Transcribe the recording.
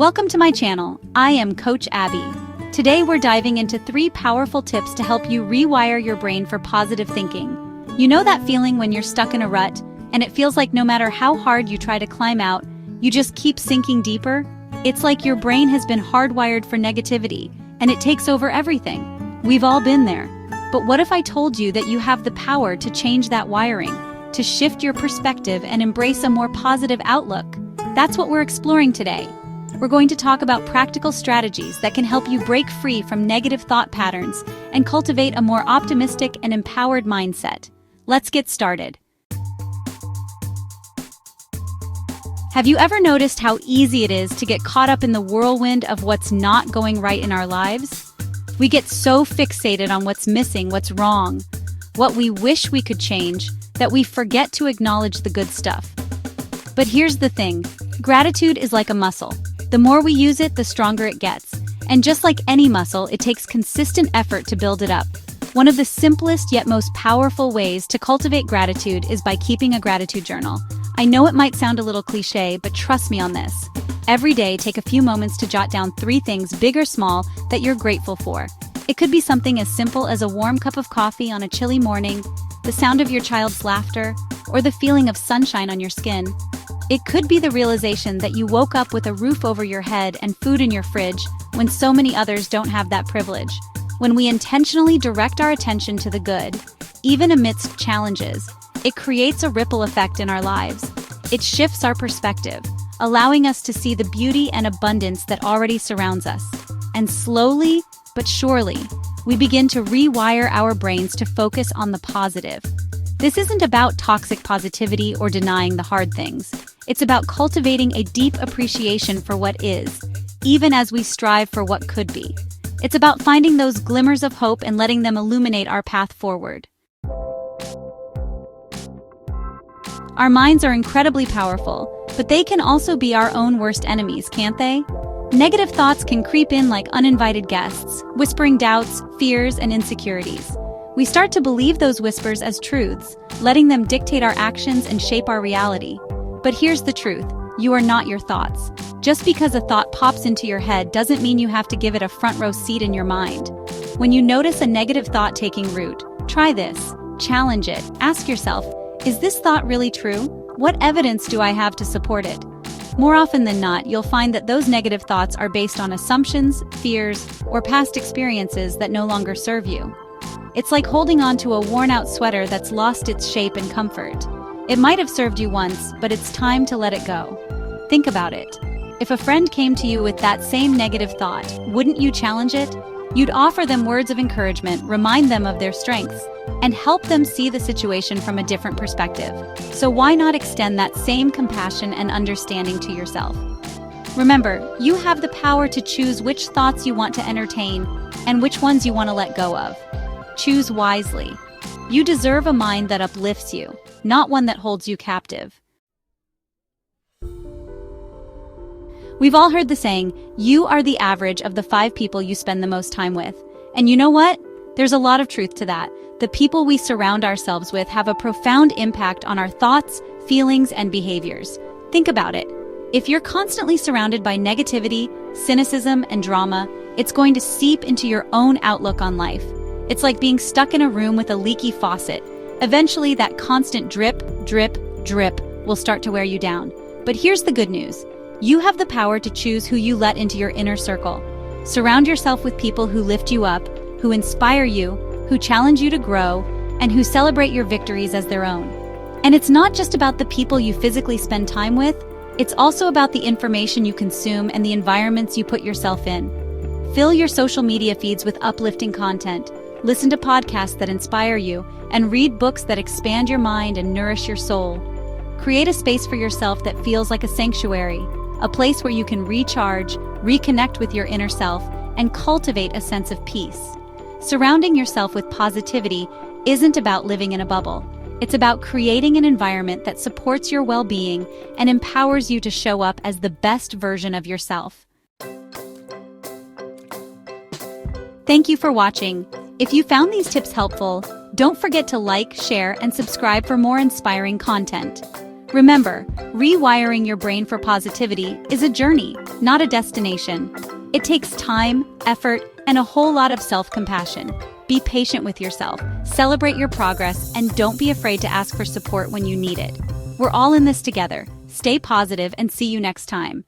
Welcome to my channel. I am Coach Abby. Today we're diving into 3 powerful tips to help you rewire your brain for positive thinking. You know that feeling when you're stuck in a rut, and it feels like no matter how hard you try to climb out, you just keep sinking deeper? It's like your brain has been hardwired for negativity, and it takes over everything. We've all been there. But what if I told you that you have the power to change that wiring, to shift your perspective and embrace a more positive outlook? That's what we're exploring today. We're going to talk about practical strategies that can help you break free from negative thought patterns and cultivate a more optimistic and empowered mindset. Let's get started. Have you ever noticed how easy it is to get caught up in the whirlwind of what's not going right in our lives? We get so fixated on what's missing, what's wrong, what we wish we could change, that we forget to acknowledge the good stuff. But here's the thing, gratitude is like a muscle. The more we use it, the stronger it gets. And just like any muscle, it takes consistent effort to build it up. One of the simplest yet most powerful ways to cultivate gratitude is by keeping a gratitude journal. I know it might sound a little cliche, but trust me on this. Every day, take a few moments to jot down 3 things, big or small, that you're grateful for. It could be something as simple as a warm cup of coffee on a chilly morning, the sound of your child's laughter, or the feeling of sunshine on your skin. It could be the realization that you woke up with a roof over your head and food in your fridge when so many others don't have that privilege. When we intentionally direct our attention to the good, even amidst challenges, it creates a ripple effect in our lives. It shifts our perspective, allowing us to see the beauty and abundance that already surrounds us. And slowly, but surely, we begin to rewire our brains to focus on the positive. This isn't about toxic positivity or denying the hard things. It's about cultivating a deep appreciation for what is, even as we strive for what could be. It's about finding those glimmers of hope and letting them illuminate our path forward. Our minds are incredibly powerful, but they can also be our own worst enemies, can't they? Negative thoughts can creep in like uninvited guests, whispering doubts, fears, and insecurities. We start to believe those whispers as truths, letting them dictate our actions and shape our reality. But here's the truth, you are not your thoughts. Just because a thought pops into your head doesn't mean you have to give it a front row seat in your mind. When you notice a negative thought taking root, try this, challenge it, ask yourself, is this thought really true? What evidence do I have to support it? More often than not, you'll find that those negative thoughts are based on assumptions, fears, or past experiences that no longer serve you. It's like holding on to a worn-out sweater that's lost its shape and comfort. It might have served you once, but it's time to let it go. Think about it. If a friend came to you with that same negative thought, wouldn't you challenge it? You'd offer them words of encouragement, remind them of their strengths, and help them see the situation from a different perspective. So why not extend that same compassion and understanding to yourself? Remember, you have the power to choose which thoughts you want to entertain and which ones you want to let go of. Choose wisely. You deserve a mind that uplifts you, not one that holds you captive. We've all heard the saying, you are the average of the 5 people you spend the most time with. And you know what? There's a lot of truth to that. The people we surround ourselves with have a profound impact on our thoughts, feelings, and behaviors. Think about it. If you're constantly surrounded by negativity, cynicism, and drama, it's going to seep into your own outlook on life. It's like being stuck in a room with a leaky faucet. Eventually, that constant drip, drip, drip will start to wear you down. But here's the good news. You have the power to choose who you let into your inner circle. Surround yourself with people who lift you up, who inspire you, who challenge you to grow, and who celebrate your victories as their own. And it's not just about the people you physically spend time with, it's also about the information you consume and the environments you put yourself in. Fill your social media feeds with uplifting content, listen to podcasts that inspire you, and read books that expand your mind and nourish your soul. Create a space for yourself that feels like a sanctuary, a place where you can recharge, reconnect with your inner self, and cultivate a sense of peace. Surrounding yourself with positivity isn't about living in a bubble. It's about creating an environment that supports your well-being and empowers you to show up as the best version of yourself. Thank you for watching. If you found these tips helpful, don't forget to like, share, and subscribe for more inspiring content. Remember, rewiring your brain for positivity is a journey, not a destination. It takes time, effort, and a whole lot of self-compassion. Be patient with yourself, celebrate your progress, and don't be afraid to ask for support when you need it. We're all in this together. Stay positive and see you next time.